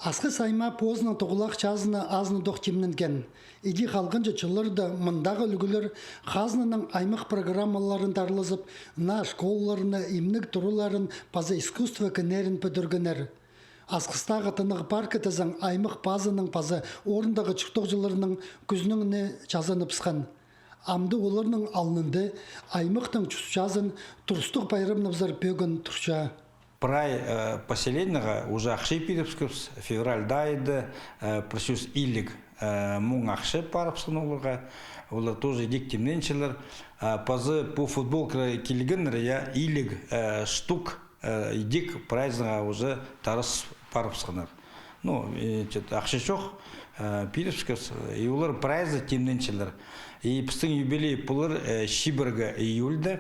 Асқы сайма позна тоғылақ жазына азны доқтемнінген. Иди қалғынжы чылырды мұндағы үлгілер қазнының аймақ программаларын тарлызып, на школаларына имнік тұруларын паза искусство кінерін пөдіргінер. Асқыстағы тынығы паркі тізің аймақ пазының паза орындағы чықтық жыларының күзніңіне жазанып сқан. Амды оларының алынынды аймақтың жазын тұрыстық байрымныбзар пөгін тұрша. Прай поселенияға уже ақшы пирепскіпс, февраль дайды, просюс илік мұң ақшы парапсын оларға. Олар тоже идек темненшілер. Пазы по футболка келгенлер, илік штук идек прайзыға уже тарыс парапсынар. Ну, ақшы жоқ пирепскіпс, и олар прайзы темненшілер. И пістің юбилей пұлыр Шибіргі июльді.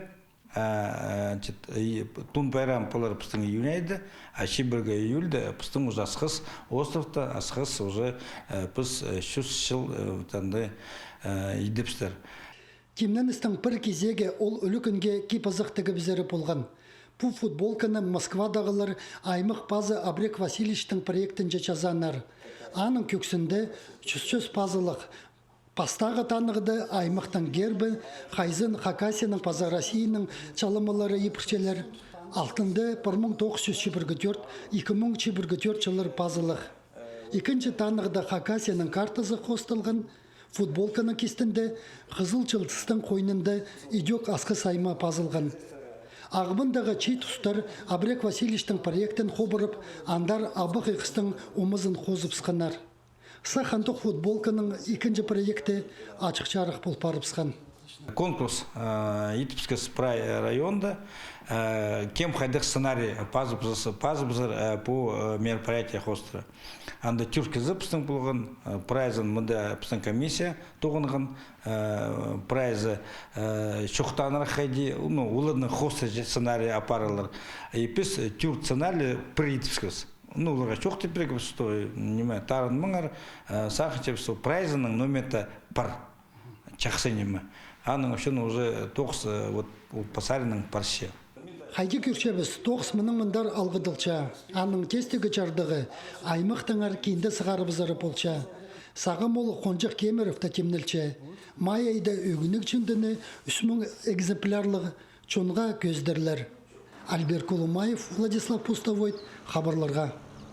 Тун байрам полар пыстың июняйды, а Шибіргі июльді пыстың уже асқыз островта, асқыз уже пыс шүс жыл таңды едіпстер. Темненістің бір кезеге ол үлікінге кипазықтығы бізері болған. Бұл футболканы Москвадағылар аймық базы Абрек Васильевичтің проектінже жазанар. Аның көксінде жүз пазылық. Пастағы танығыды аймақтың гербі, Хайзын Хакасияның паза Россияның чалымылары епірчелер. Алтынды 1904-2004 жылыр пазылық. Екінші танығыды Хакасияның картасы қостылған, футболканың кестінде қызыл жылтыстың қойнында идек асқы сайма пазылған. Ағымындағы чей тұстар Абрек Васильевичтің проектін қобырып, андар абық иқыстың омызын қозып сқанар. Сахантық футболканың екінші проекті ашық жарық бұл парыпсқан. Конкурс Итепский спрай районда. Кем хайдық сценарий пазыбызыр по мероприятиях остро. Анда тюркізі пістің болған прайзын мұнда пістің комиссия тоғынған прайзы шоқтаныр қайды, олардың хостер сценарий апаралар. И піс тюрк сценарий при Итепскіз. Ну, оларға жоқ тепірек бұстой, неме, тарын мұңар, сақын бұстой, прайзының нометі пар, чақсы неме. Аның үшін уже тоқс пасарының паршы. Хайди көршебіз, тоқс мұның мұндар алғыдылча, аның тестегі жардығы, аймақтыңар кейінді сығарыбызары болча. Сағым ол қонжық кемерівті темнілче, май айда өгінік жүндіні 3000 экземплярлығы чонға көздерлер. Альберт Колумаев, Владислав Пустовой, хабарларға.